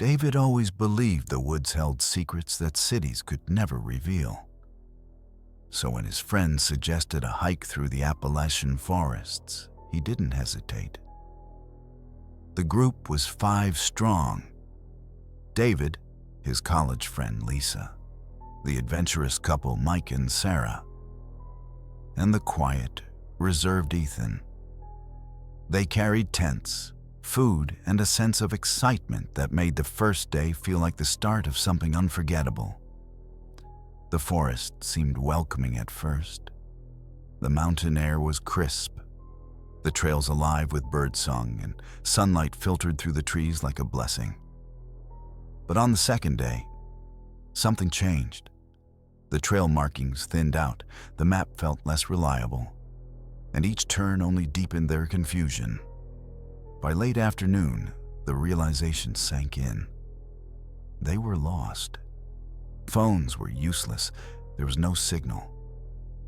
David always believed the woods held secrets that cities could never reveal. So when his friends suggested a hike through the Appalachian forests, he didn't hesitate. The group was 5 strong. David, his college friend Lisa, the adventurous couple Mike and Sarah, and the quiet, reserved Ethan. They carried tents, food, and a sense of excitement that made the first day feel like the start of something unforgettable. The forest seemed welcoming at first. The mountain air was crisp, the trails alive with birdsong, and sunlight filtered through the trees like a blessing. But on the second day, something changed. The trail markings thinned out, the map felt less reliable, and each turn only deepened their confusion. By late afternoon, the realization sank in. They were lost. Phones were useless. There was no signal.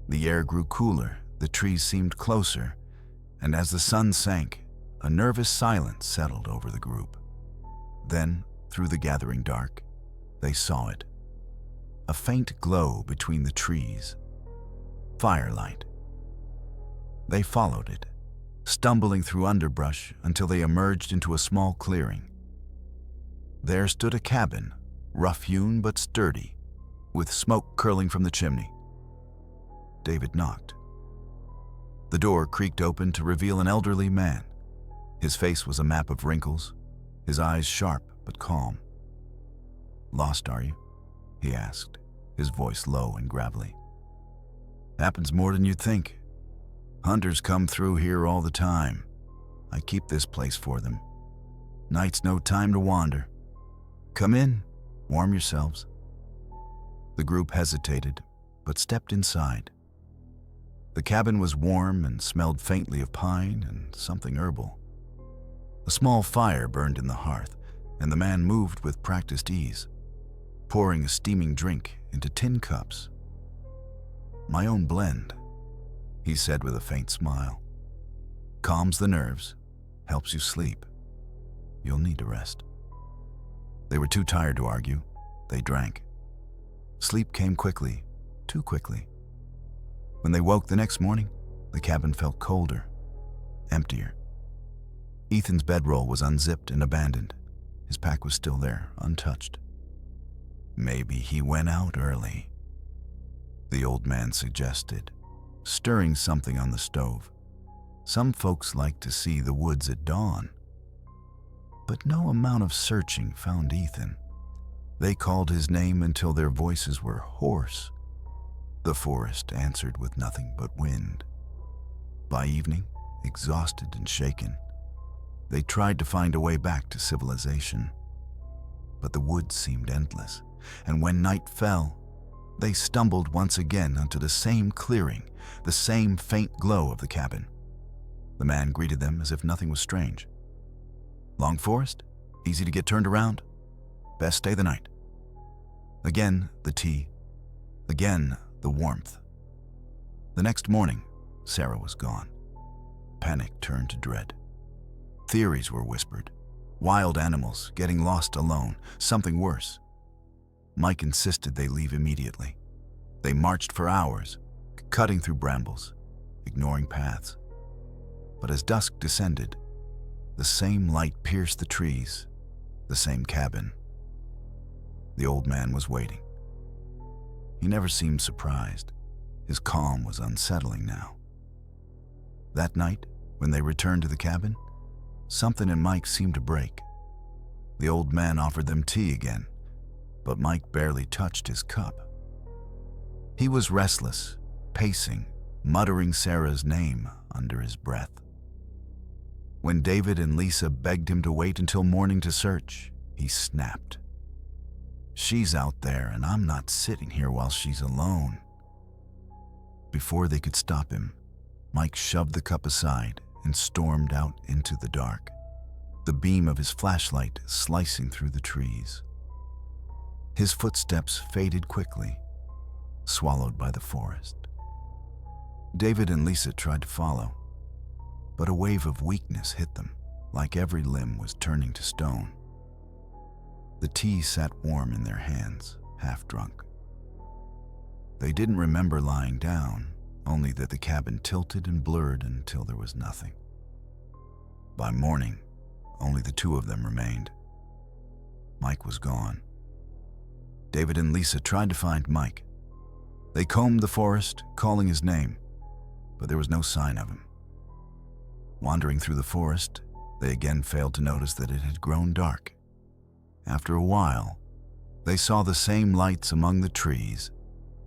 The air grew cooler, the trees seemed closer, and as the sun sank, a nervous silence settled over the group. Then, through the gathering dark, they saw it. A faint glow between the trees. Firelight. They followed it, stumbling through underbrush until they emerged into a small clearing. There stood a cabin, rough-hewn but sturdy, with smoke curling from the chimney. David knocked. The door creaked open to reveal an elderly man. His face was a map of wrinkles, his eyes sharp but calm. "Lost, are you?" he asked, his voice low and gravelly. "Happens more than you'd think. Hunters come through here all the time. I keep this place for them. Night's no time to wander. Come in, warm yourselves." The group hesitated, but stepped inside. The cabin was warm and smelled faintly of pine and something herbal. A small fire burned in the hearth, and the man moved with practiced ease, pouring a steaming drink into tin cups. "My own blend," he said with a faint smile. "Calms the nerves, helps you sleep. You'll need to rest." They were too tired to argue. They drank. Sleep came quickly, too quickly. When they woke the next morning, the cabin felt colder, emptier. Ethan's bedroll was unzipped and abandoned. His pack was still there, untouched. "Maybe he went out early," the old man suggested, stirring something on the stove. "Some folks like to see the woods at dawn." But no amount of searching found Ethan. They called his name until their voices were hoarse. The forest answered with nothing but wind. By evening, exhausted and shaken, they tried to find a way back to civilization. But the woods seemed endless, and when night fell, they stumbled once again onto the same clearing, the same faint glow of the cabin. The man greeted them as if nothing was strange. "Long forest? Easy to get turned around? Best stay the night." Again, the tea. Again, the warmth. The next morning, Sarah was gone. Panic turned to dread. Theories were whispered. Wild animals, getting lost alone, something worse. Mike insisted they leave immediately. They marched for hours, cutting through brambles, ignoring paths. But as dusk descended, the same light pierced the trees, the same cabin. The old man was waiting. He never seemed surprised. His calm was unsettling now. That night, when they returned to the cabin, something in Mike seemed to break. The old man offered them tea again, but Mike barely touched his cup. He was restless, pacing, muttering Sarah's name under his breath. When David and Lisa begged him to wait until morning to search, he snapped. "She's out there, and I'm not sitting here while she's alone." Before they could stop him, Mike shoved the cup aside and stormed out into the dark, the beam of his flashlight slicing through the trees. His footsteps faded quickly, swallowed by the forest. David and Lisa tried to follow, but a wave of weakness hit them, like every limb was turning to stone. The tea sat warm in their hands, half drunk. They didn't remember lying down, only that the cabin tilted and blurred until there was nothing. By morning, only the two of them remained. Mike was gone. David and Lisa tried to find Mike. They combed the forest, calling his name, but there was no sign of him. Wandering through the forest, they again failed to notice that it had grown dark. After a while, they saw the same lights among the trees,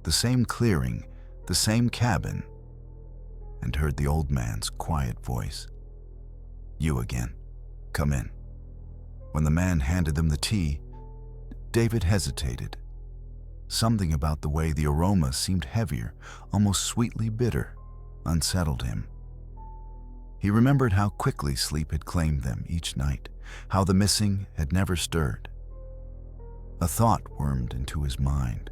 the same clearing, the same cabin, and heard the old man's quiet voice. "You again. Come in." When the man handed them the tea, David hesitated. Something about the way the aroma seemed heavier, almost sweetly bitter, unsettled him. He remembered how quickly sleep had claimed them each night, how the missing had never stirred. A thought wormed into his mind.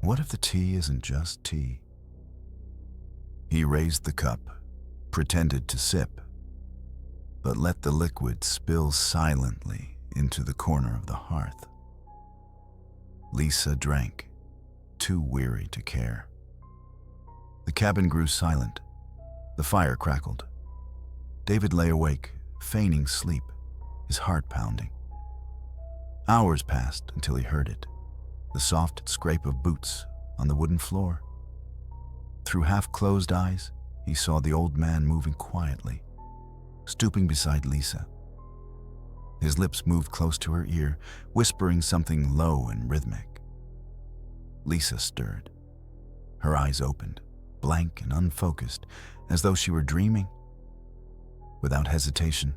What if the tea isn't just tea? He raised the cup, pretended to sip, but let the liquid spill silently into the corner of the hearth. Lisa drank, too weary to care. The cabin grew silent. The fire crackled. David lay awake, feigning sleep, his heart pounding. Hours passed until he heard it, the soft scrape of boots on the wooden floor. Through half-closed eyes, he saw the old man moving quietly, stooping beside Lisa. His lips moved close to her ear, whispering something low and rhythmic. Lisa stirred. Her eyes opened, blank and unfocused, as though she were dreaming. Without hesitation,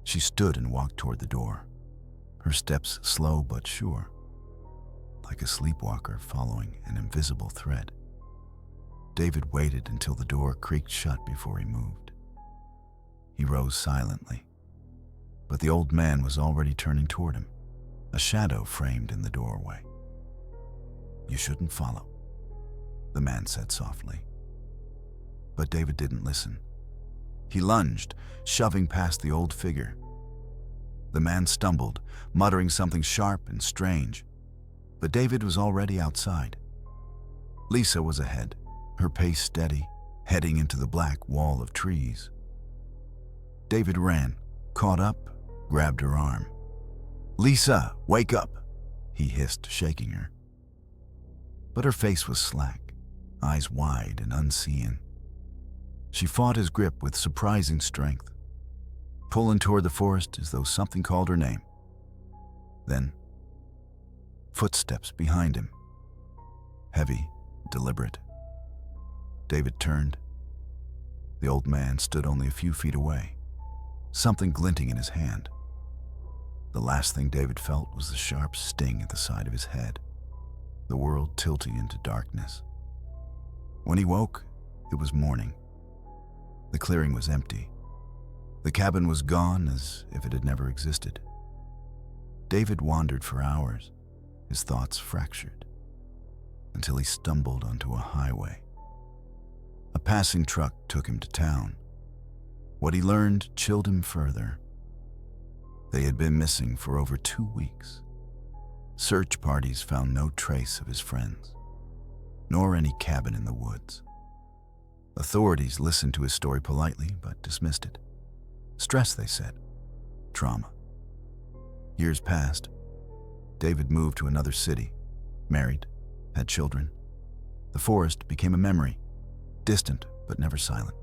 she stood and walked toward the door, her steps slow but sure, like a sleepwalker following an invisible thread. David waited until the door creaked shut before he moved. He rose silently, but the old man was already turning toward him, a shadow framed in the doorway. "You shouldn't follow," the man said softly. But David didn't listen. He lunged, shoving past the old figure. The man stumbled, muttering something sharp and strange, but David was already outside. Lisa was ahead, her pace steady, heading into the black wall of trees. David ran, caught up, grabbed her arm. "Lisa, wake up," he hissed, shaking her. But her face was slack, eyes wide and unseeing. She fought his grip with surprising strength, pulling toward the forest as though something called her name. Then, footsteps behind him, heavy, deliberate. David turned. The old man stood only a few feet away, something glinting in his hand. The last thing David felt was the sharp sting at the side of his head, the world tilting into darkness. When he woke, it was morning. The clearing was empty. The cabin was gone as if it had never existed. David wandered for hours, his thoughts fractured, until he stumbled onto a highway. A passing truck took him to town. What he learned chilled him further. They had been missing for over 2 weeks. Search parties found no trace of his friends, nor any cabin in the woods. Authorities listened to his story politely, but dismissed it. Stress, they said. Trauma. Years passed. David moved to another city, married, had children. The forest became a memory, distant but never silent.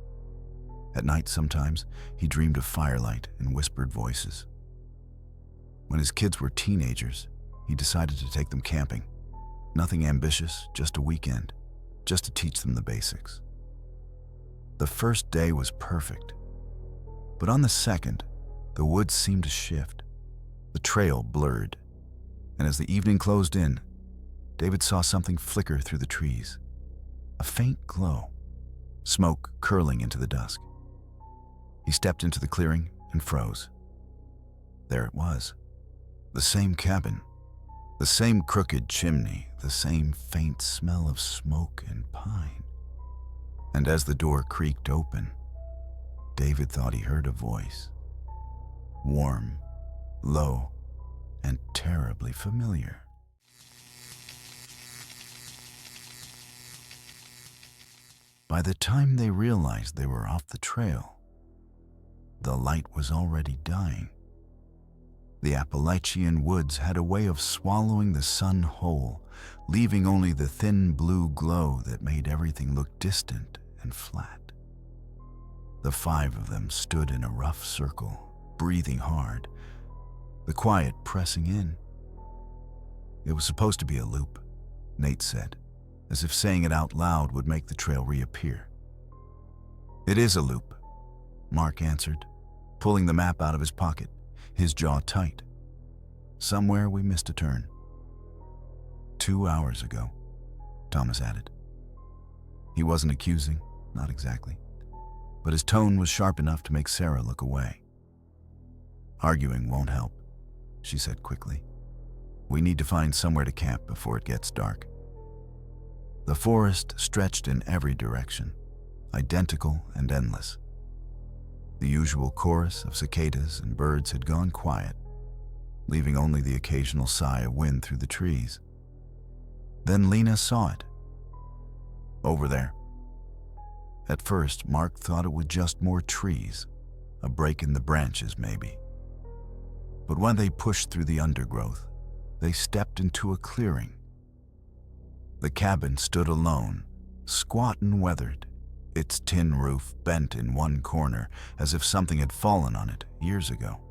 At night sometimes, he dreamed of firelight and whispered voices. When his kids were teenagers, he decided to take them camping. Nothing ambitious, just a weekend, just to teach them the basics. The first day was perfect, but on the second, the woods seemed to shift. The trail blurred, and as the evening closed in, David saw something flicker through the trees. A faint glow, smoke curling into the dusk. He stepped into the clearing and froze. There it was, the same cabin, the same crooked chimney, the same faint smell of smoke and pine. And as the door creaked open, David thought he heard a voice. Warm, low, and terribly familiar. By the time they realized they were off the trail, the light was already dying. The Appalachian woods had a way of swallowing the sun whole, leaving only the thin blue glow that made everything look distant and flat. The five of them stood in a rough circle, breathing hard, the quiet pressing in. It was supposed to be a loop, Nate said, as if saying it out loud would make the trail reappear. It is a loop, Mark answered, pulling the map out of his pocket, his jaw tight. Somewhere we missed a turn. 2 hours ago, Thomas added. He wasn't accusing, not exactly, but his tone was sharp enough to make Sarah look away. Arguing won't help, she said quickly. We need to find somewhere to camp before it gets dark. The forest stretched in every direction, identical and endless. The usual chorus of cicadas and birds had gone quiet, leaving only the occasional sigh of wind through the trees. Then Lena saw it. Over there. At first, Mark thought it was just more trees, a break in the branches maybe. But when they pushed through the undergrowth, they stepped into a clearing. The cabin stood alone, squat and weathered, its tin roof bent in one corner as if something had fallen on it years ago.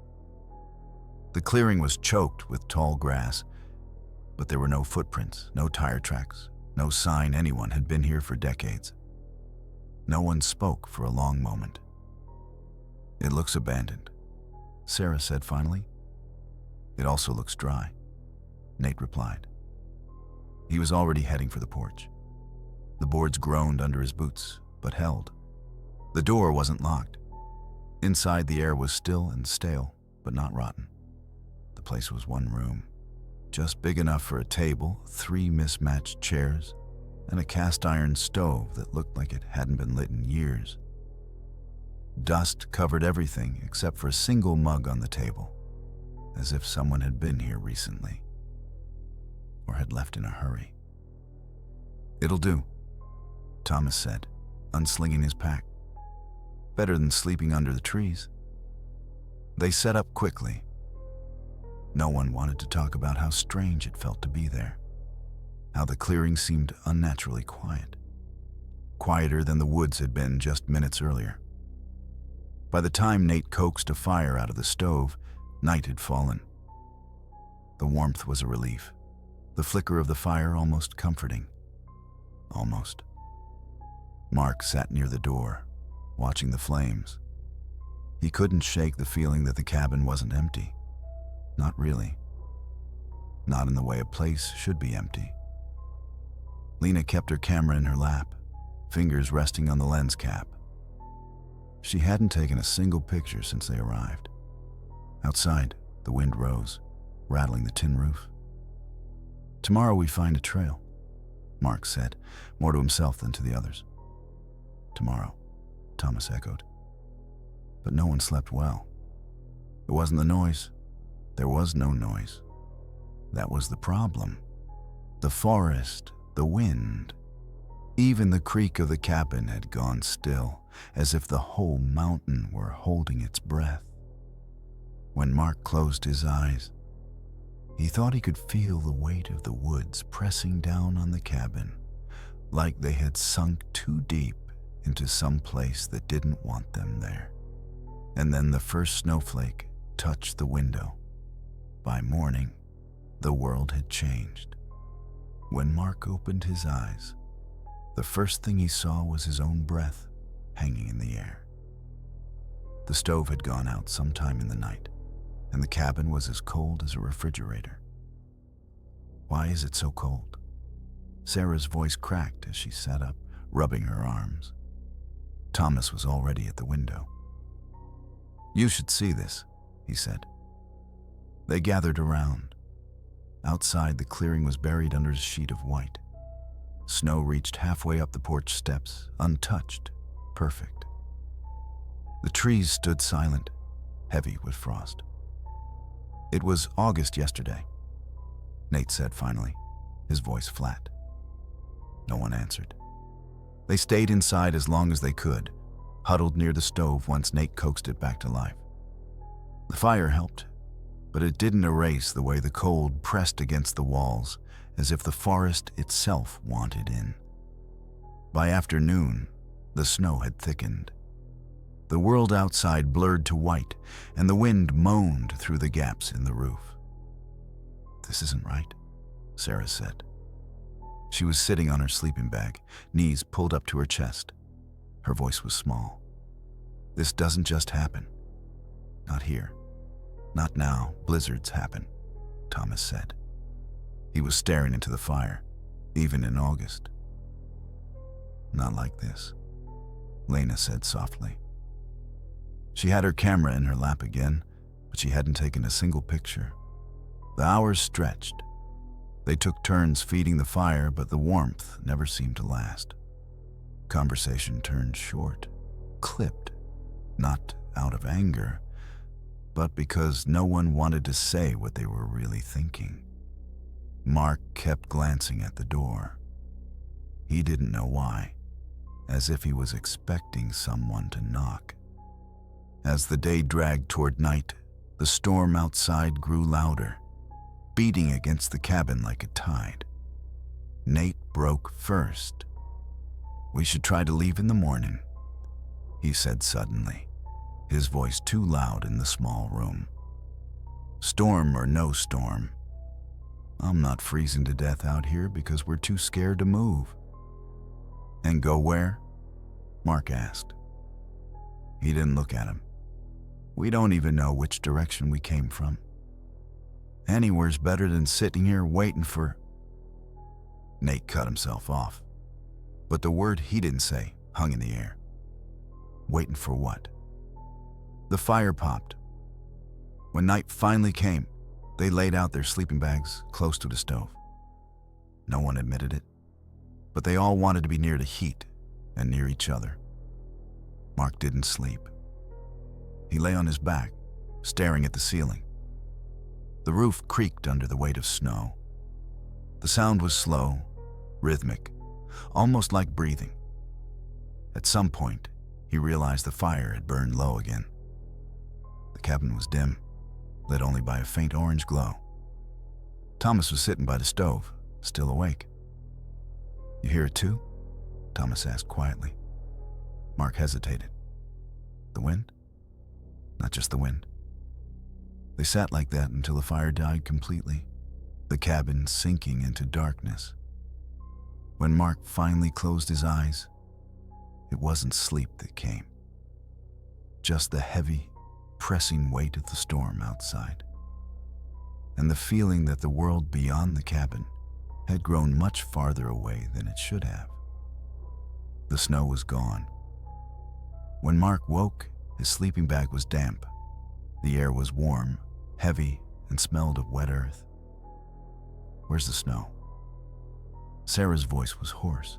The clearing was choked with tall grass, but there were no footprints, no tire tracks, no sign anyone had been here for decades. No one spoke for a long moment. It looks abandoned, Sarah said finally. It also looks dry, Nate replied. He was already heading for the porch. The boards groaned under his boots, but held. The door wasn't locked. Inside, the air was still and stale, but not rotten. The place was one room, just big enough for a table, 3 mismatched chairs, and a cast-iron stove that looked like it hadn't been lit in years. Dust covered everything except for a single mug on the table, as if someone had been here recently, or had left in a hurry. It'll do, Thomas said, unslinging his pack. Better than sleeping under the trees. They set up quickly. No one wanted to talk about how strange it felt to be there, how the clearing seemed unnaturally quiet, quieter than the woods had been just minutes earlier. By the time Nate coaxed a fire out of the stove, night had fallen. The warmth was a relief, the flicker of the fire almost comforting. Almost. Mark sat near the door, watching the flames. He couldn't shake the feeling that the cabin wasn't empty. Not really. Not in the way a place should be empty. Lena kept her camera in her lap, fingers resting on the lens cap. She hadn't taken a single picture since they arrived. Outside, the wind rose, rattling the tin roof. Tomorrow we find a trail, Mark said, more to himself than to the others. Tomorrow, Thomas echoed. But no one slept well. It wasn't the noise. There was no noise. That was the problem. The forest, the wind. Even the creak of the cabin had gone still, as if the whole mountain were holding its breath. When Mark closed his eyes, he thought he could feel the weight of the woods pressing down on the cabin, like they had sunk too deep into some place that didn't want them there. And then the first snowflake touched the window. By morning, the world had changed. When Mark opened his eyes, the first thing he saw was his own breath hanging in the air. The stove had gone out sometime in the night, and the cabin was as cold as a refrigerator. Why is it so cold? Sarah's voice cracked as she sat up, rubbing her arms. Thomas was already at the window. You should see this, he said. They gathered around. Outside, the clearing was buried under a sheet of white. Snow reached halfway up the porch steps, untouched, perfect. The trees stood silent, heavy with frost. It was August yesterday, Nate said finally, his voice flat. No one answered. They stayed inside as long as they could, huddled near the stove once Nate coaxed it back to life. The fire helped, but it didn't erase the way the cold pressed against the walls, as if the forest itself wanted in. By afternoon, the snow had thickened. The world outside blurred to white, and the wind moaned through the gaps in the roof. "This isn't right," Sarah said. She was sitting on her sleeping bag, knees pulled up to her chest. Her voice was small. "This doesn't just happen. Not here. Not now. Blizzards happen," Thomas said. He was staring into the fire, even in August. "Not like this," Lena said softly. She had her camera in her lap again, but she hadn't taken a single picture. The hours stretched. They took turns feeding the fire, but the warmth never seemed to last. Conversation turned short, clipped, not out of anger, but because no one wanted to say what they were really thinking. Mark kept glancing at the door. He didn't know why, as if he was expecting someone to knock. As the day dragged toward night, the storm outside grew louder, beating against the cabin like a tide. Nate broke first. "We should try to leave in the morning," he said suddenly, his voice too loud in the small room. "Storm or no storm, I'm not freezing to death out here because we're too scared to move." "And go where?" Mark asked. He didn't look at him. "We don't even know which direction we came from. Anywhere's better than sitting here waiting for—" Nate cut himself off, but the word he didn't say hung in the air. Waiting for what? The fire popped. When night finally came, they laid out their sleeping bags close to the stove. No one admitted it, but they all wanted to be near the heat and near each other. Mark didn't sleep. He lay on his back, staring at the ceiling. The roof creaked under the weight of snow. The sound was slow, rhythmic, almost like breathing. At some point, he realized the fire had burned low again. The cabin was dim, lit only by a faint orange glow. Thomas was sitting by the stove, still awake. "You hear it too?" Thomas asked quietly. Mark hesitated. "The wind?" "Not just the wind." They sat like that until the fire died completely, the cabin sinking into darkness. When Mark finally closed his eyes, it wasn't sleep that came, just the heavy, pressing weight of the storm outside, and the feeling that the world beyond the cabin had grown much farther away than it should have. The snow was gone. When Mark woke, his sleeping bag was damp. The air was warm, heavy, and smelled of wet earth. "Where's the snow?" Sarah's voice was hoarse.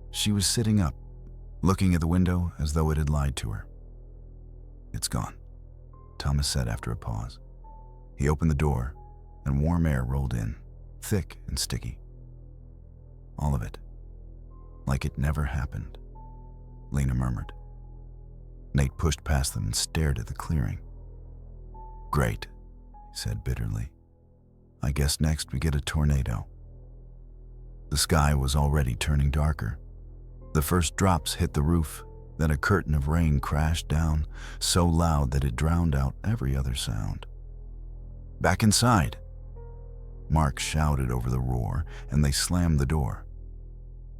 She was sitting up, looking at the window as though it had lied to her. "It's gone," Thomas said after a pause. He opened the door, and warm air rolled in, thick and sticky. "All of it. Like it never happened," Lena murmured. Nate pushed past them and stared at the clearing. "Great," he said bitterly. "I guess next we get a tornado." The sky was already turning darker. The first drops hit the roof, then a curtain of rain crashed down, so loud that it drowned out every other sound. "Back inside!" Mark shouted over the roar, and they slammed the door.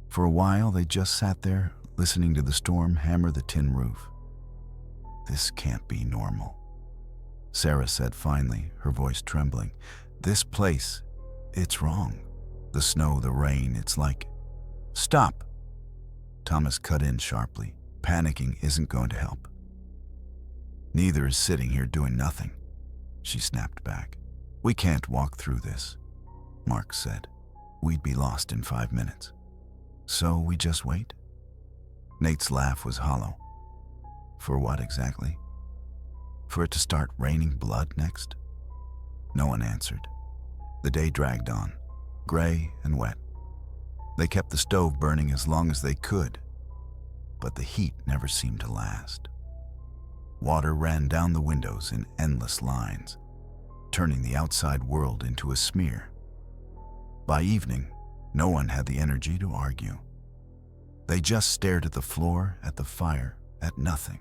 For a while, they just sat there, listening to the storm hammer the tin roof. "This can't be normal," Sarah said finally, her voice trembling. "This place, it's wrong. The snow, the rain, it's like—" "Stop!" Thomas cut in sharply. "Panicking isn't going to help." "Neither is sitting here doing nothing," she snapped back. "We can't walk through this," Mark said. "We'd be lost in 5 minutes. So we just wait?" Nate's laugh was hollow. "For what exactly? For it to start raining blood next?" No one answered. The day dragged on, gray and wet. They kept the stove burning as long as they could, but the heat never seemed to last. Water ran down the windows in endless lines, turning the outside world into a smear. By evening, no one had the energy to argue. They just stared at the floor, at the fire, at nothing.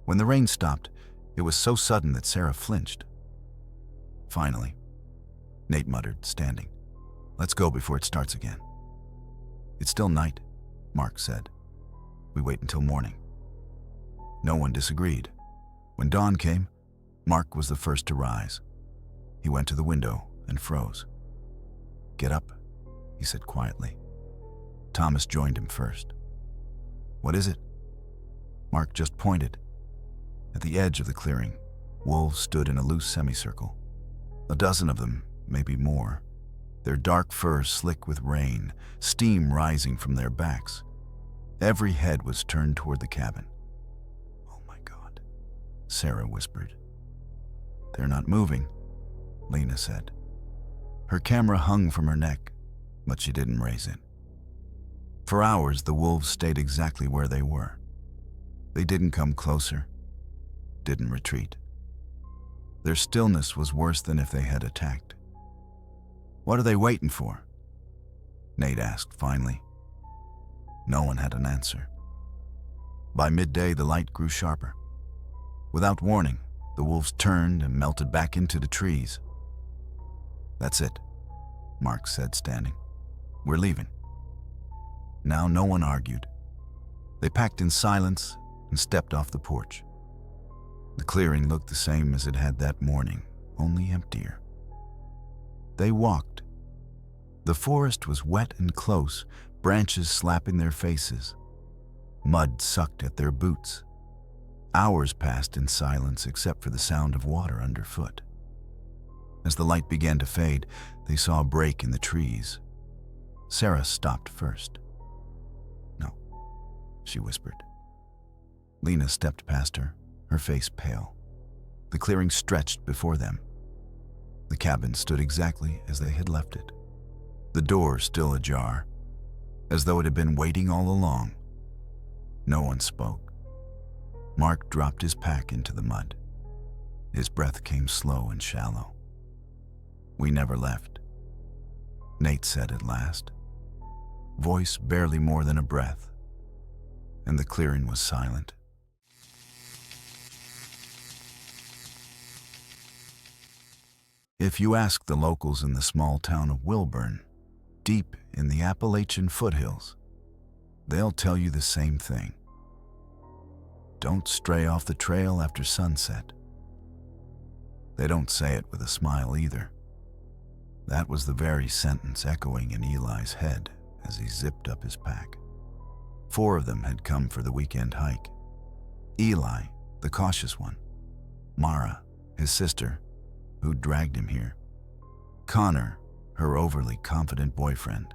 When the rain stopped, it was so sudden that Sarah flinched. Finally, Nate muttered, standing, "Let's go before it starts again." "It's still night," Mark said. "We wait until morning." No one disagreed. When dawn came, Mark was the first to rise. He went to the window and froze. "Get up," he said quietly. Thomas joined him first. "What is it?" Mark just pointed. At the edge of the clearing, wolves stood in a loose semicircle. A dozen of them, maybe more, their dark fur slick with rain, steam rising from their backs. Every head was turned toward the cabin. "Oh my God," Sarah whispered. "They're not moving," Lena said. Her camera hung from her neck, but she didn't raise it. For hours, the wolves stayed exactly where they were. They didn't come closer, didn't retreat. Their stillness was worse than if they had attacked. "What are they waiting for?" Nate asked finally. No one had an answer. By midday, the light grew sharper. Without warning, the wolves turned and melted back into the trees. "That's it," Mark said, standing. "We're leaving." Now no one argued. They packed in silence and stepped off the porch. The clearing looked the same as it had that morning, only emptier. They walked. The forest was wet and close, branches slapping their faces. Mud sucked at their boots. Hours passed in silence except for the sound of water underfoot. As the light began to fade, they saw a break in the trees. Sarah stopped first. "No," she whispered. Lena stepped past her, her face pale. The clearing stretched before them. The cabin stood exactly as they had left it. The door still ajar, as though it had been waiting all along. No one spoke. Mark dropped his pack into the mud. His breath came slow and shallow. "We never left," Nate said at last, voice barely more than a breath, and the clearing was silent. If you ask the locals in the small town of Wilburn, deep in the Appalachian foothills, they'll tell you the same thing. Don't stray off the trail after sunset. They don't say it with a smile either. That was the very sentence echoing in Eli's head as he zipped up his pack. 4 of them had come for the weekend hike. Eli, the cautious one. Mara, his sister, who dragged him here. Connor, her overly confident boyfriend.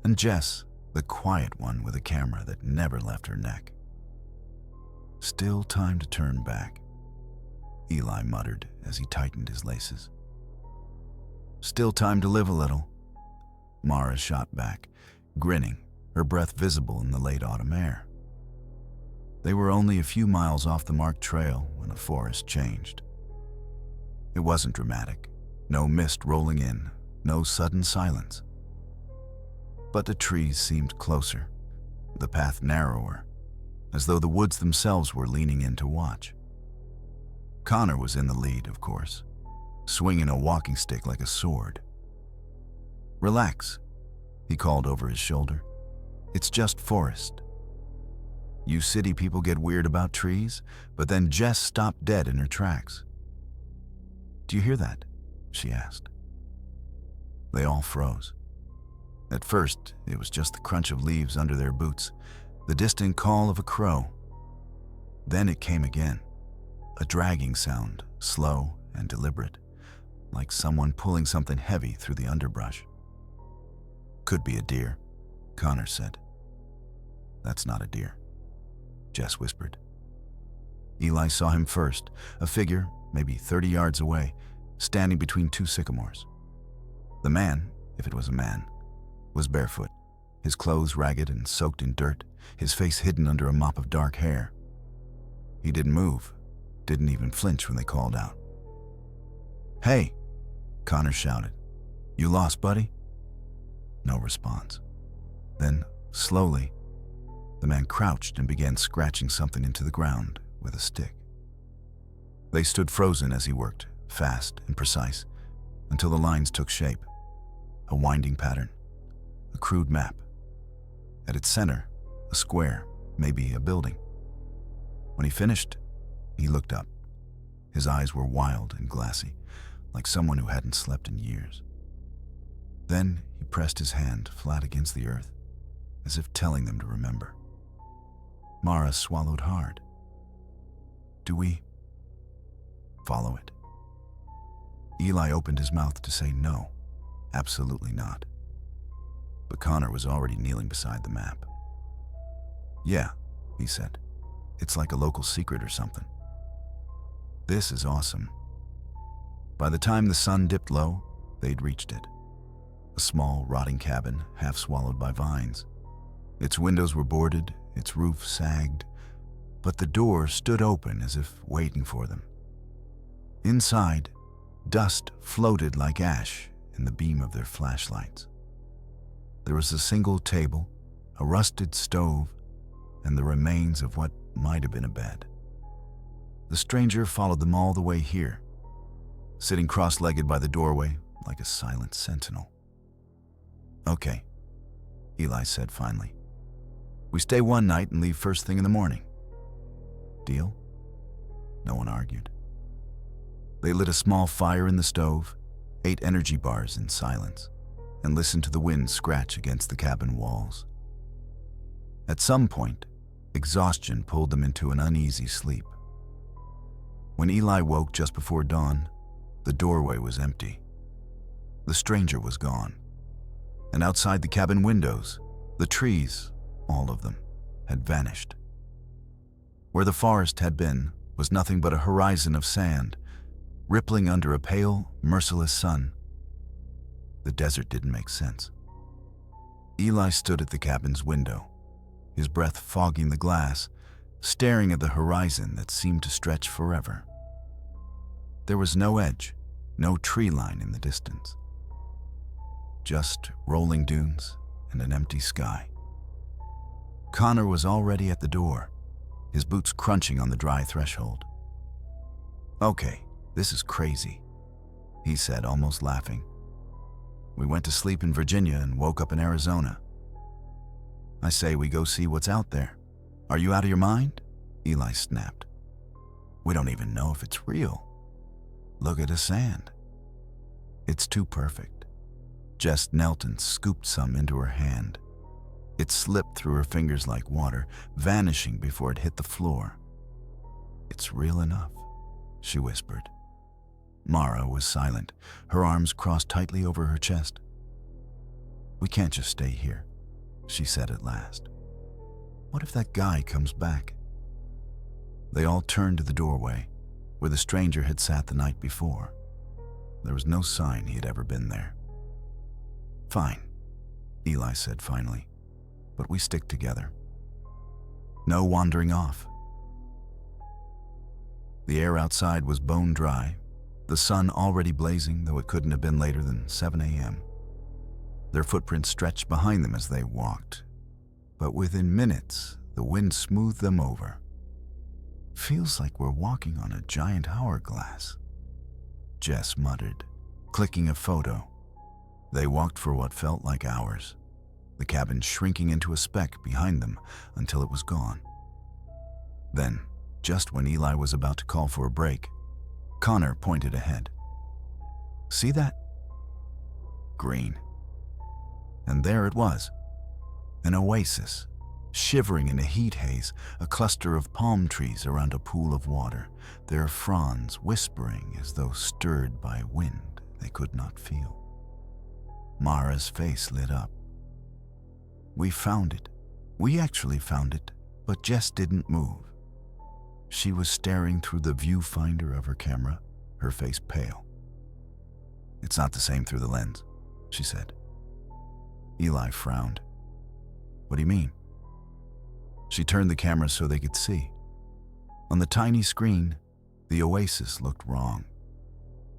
And Jess, the quiet one with a camera that never left her neck. "Still time to turn back," Eli muttered as he tightened his laces. "Still time to live a little," Mara shot back, grinning, her breath visible in the late autumn air. They were only a few miles off the marked trail when the forest changed. It wasn't dramatic, no mist rolling in, no sudden silence. But the trees seemed closer, the path narrower, as though the woods themselves were leaning in to watch. Connor was in the lead, of course, swinging a walking stick like a sword. "Relax," he called over his shoulder. "It's just forest." You city people get weird about trees, but then Jess stopped dead in her tracks. "Do you hear that?" she asked. They all froze. At first, it was just the crunch of leaves under their boots, the distant call of a crow. Then it came again, a dragging sound, slow and deliberate, like someone pulling something heavy through the underbrush. "Could be a deer," Connor said. "That's not a deer," Jess whispered. Eli saw him first, a figure maybe 30 yards away, standing between two sycamores. The man, if it was a man, was barefoot, his clothes ragged and soaked in dirt, his face hidden under a mop of dark hair. He didn't move, didn't even flinch when they called out. "Hey," Connor shouted. "You lost, buddy?" No response. Then, slowly, the man crouched and began scratching something into the ground with a stick. They stood frozen as he worked, fast and precise, until the lines took shape. A winding pattern, a crude map. At its center, a square, maybe a building. When he finished, he looked up. His eyes were wild and glassy, like someone who hadn't slept in years. Then he pressed his hand flat against the earth, as if telling them to remember. Mara swallowed hard. "Do we follow it?" Eli opened his mouth to say no, absolutely not. But Connor was already kneeling beside the map. "Yeah," he said. "It's like a local secret or something." "This is awesome." By the time the sun dipped low, they'd reached it. A small, rotting cabin, half swallowed by vines. Its windows were boarded, its roof sagged, but the door stood open as if waiting for them. Inside, dust floated like ash in the beam of their flashlights. There was a single table, a rusted stove, and the remains of what might have been a bed. The stranger followed them all the way here, sitting cross-legged by the doorway like a silent sentinel. "Okay," Eli said finally. "We stay one night and leave first thing in the morning. Deal?" No one argued. They lit a small fire in the stove, ate energy bars in silence, and listened to the wind scratch against the cabin walls. At some point, exhaustion pulled them into an uneasy sleep. When Eli woke just before dawn, the doorway was empty. The stranger was gone. And outside the cabin windows, the trees, all of them, had vanished. Where the forest had been was nothing but a horizon of sand, rippling under a pale, merciless sun. The desert didn't make sense. Eli stood at the cabin's window, his breath fogging the glass, staring at the horizon that seemed to stretch forever. There was no edge, no tree line in the distance. Just rolling dunes and an empty sky. Connor was already at the door, his boots crunching on the dry threshold. "Okay, this is crazy," he said, almost laughing. "We went to sleep in Virginia and woke up in Arizona. I say we go see what's out there. Are you out of your mind?" Eli snapped. "We don't even know if it's real. Look at the sand. It's too perfect." Jess knelt and scooped some into her hand. It slipped through her fingers like water, vanishing before it hit the floor. "It's real enough," she whispered. Mara was silent, her arms crossed tightly over her chest. "We can't just stay here," she said at last. "What if that guy comes back?" They all turned to the doorway, where the stranger had sat the night before. There was no sign he had ever been there. "Fine," Eli said finally, "but we stick together. No wandering off." The air outside was bone dry, the sun already blazing, though it couldn't have been later than 7 a.m. Their footprints stretched behind them as they walked, but within minutes, the wind smoothed them over. "Feels like we're walking on a giant hourglass," Jess muttered, clicking a photo. They walked for what felt like hours, the cabin shrinking into a speck behind them until it was gone. Then, just when Eli was about to call for a break, Connor pointed ahead. "See that? Green." And there it was, an oasis, shivering in a heat haze, a cluster of palm trees around a pool of water, their fronds whispering as though stirred by wind they could not feel. Mara's face lit up. "We found it. We actually found it, but Jess didn't move." She was staring through the viewfinder of her camera, her face pale. "It's not the same through the lens," she said. Eli frowned. "What do you mean?" She turned the camera so they could see. On the tiny screen, the oasis looked wrong.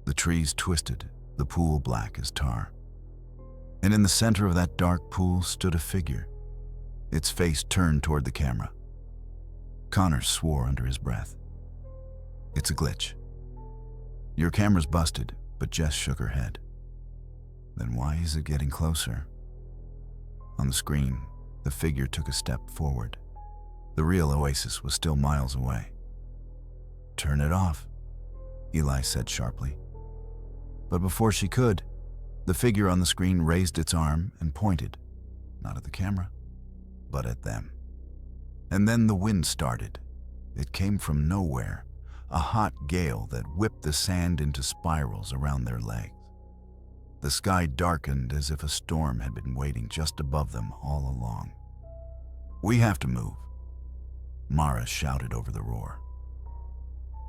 The trees twisted, the pool black as tar. And in the center of that dark pool stood a figure, its face turned toward the camera. Connor swore under his breath. "It's a glitch. Your camera's busted," but Jess shook her head. "Then why is it getting closer?" On the screen, the figure took a step forward. The real oasis was still miles away. "Turn it off," Eli said sharply. But before she could, the figure on the screen raised its arm and pointed, not at the camera, but at them. And then the wind started. It came from nowhere, a hot gale that whipped the sand into spirals around their legs. The sky darkened as if a storm had been waiting just above them all along. "We have to move," Mara shouted over the roar.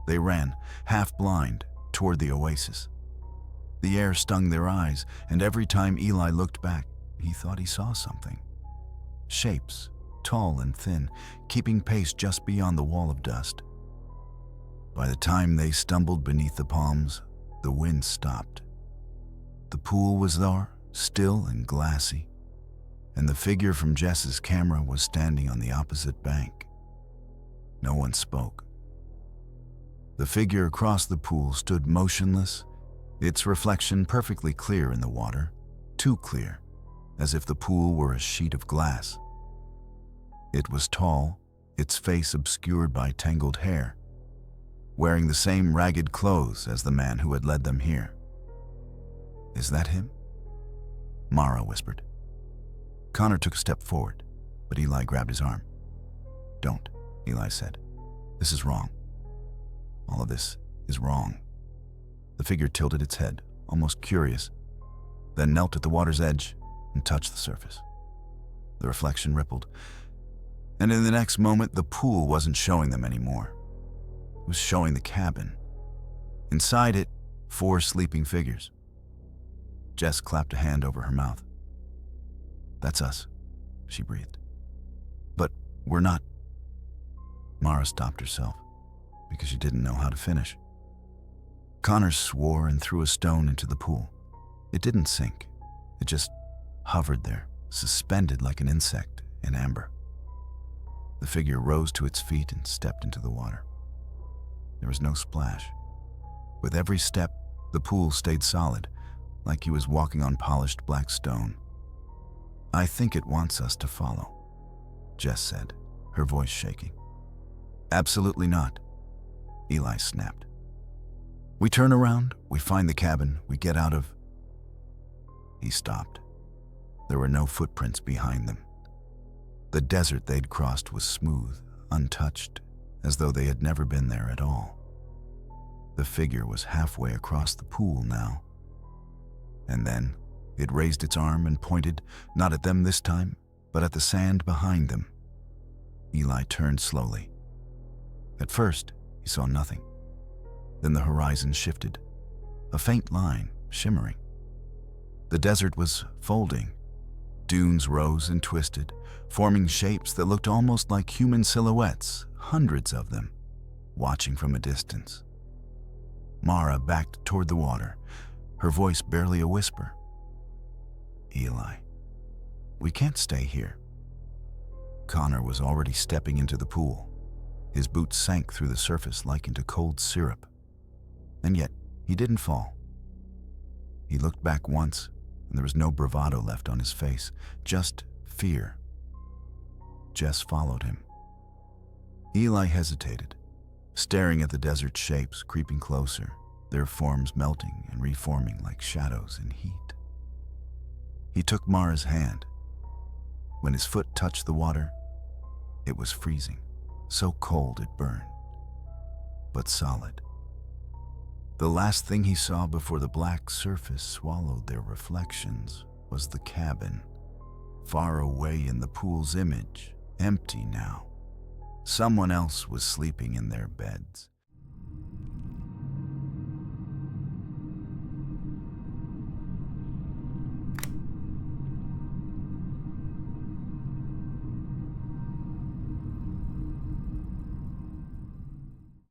They ran, half blind, toward the oasis. The air stung their eyes, and every time Eli looked back, he thought he saw something. Shapes, tall and thin, keeping pace just beyond the wall of dust. By the time they stumbled beneath the palms, the wind stopped. The pool was there, still and glassy, and the figure from Jess's camera was standing on the opposite bank. No one spoke. The figure across the pool stood motionless, its reflection perfectly clear in the water, too clear, as if the pool were a sheet of glass. It was tall, its face obscured by tangled hair, wearing the same ragged clothes as the man who had led them here. "Is that him?" Mara whispered. Connor took a step forward, but Eli grabbed his arm. "Don't," Eli said. "This is wrong. All of this is wrong." The figure tilted its head, almost curious, then knelt at the water's edge and touched the surface. The reflection rippled, and in the next moment, the pool wasn't showing them anymore. It was showing the cabin. Inside it, 4 sleeping figures. Jess clapped a hand over her mouth. "That's us," she breathed. "But we're not." Mara stopped herself because she didn't know how to finish. Connor swore and threw a stone into the pool. It didn't sink. It just hovered there, suspended like an insect in amber. The figure rose to its feet and stepped into the water. There was no splash. With every step, the pool stayed solid, like he was walking on polished black stone. "I think it wants us to follow," Jess said, her voice shaking. "Absolutely not," Eli snapped. "We turn around, we find the cabin, we get out of..." He stopped. There were no footprints behind them. The desert they'd crossed was smooth, untouched, as though they had never been there at all. The figure was halfway across the pool now. And then it raised its arm and pointed, not at them this time, but at the sand behind them. Eli turned slowly. At first, he saw nothing. Then the horizon shifted, a faint line shimmering. The desert was folding. Dunes rose and twisted, forming shapes that looked almost like human silhouettes, hundreds of them, watching from a distance. Mara backed toward the water, her voice barely a whisper. "Eli, we can't stay here." Connor was already stepping into the pool. His boots sank through the surface like into cold syrup. And yet, he didn't fall. He looked back once, and there was no bravado left on his face, just fear. Jess followed him. Eli hesitated, staring at the desert shapes creeping closer, their forms melting and reforming like shadows in heat. He took Mara's hand. When his foot touched the water, it was freezing, so cold it burned, but solid. The last thing he saw before the black surface swallowed their reflections was the cabin, far away in the pool's image, empty now. Someone else was sleeping in their beds.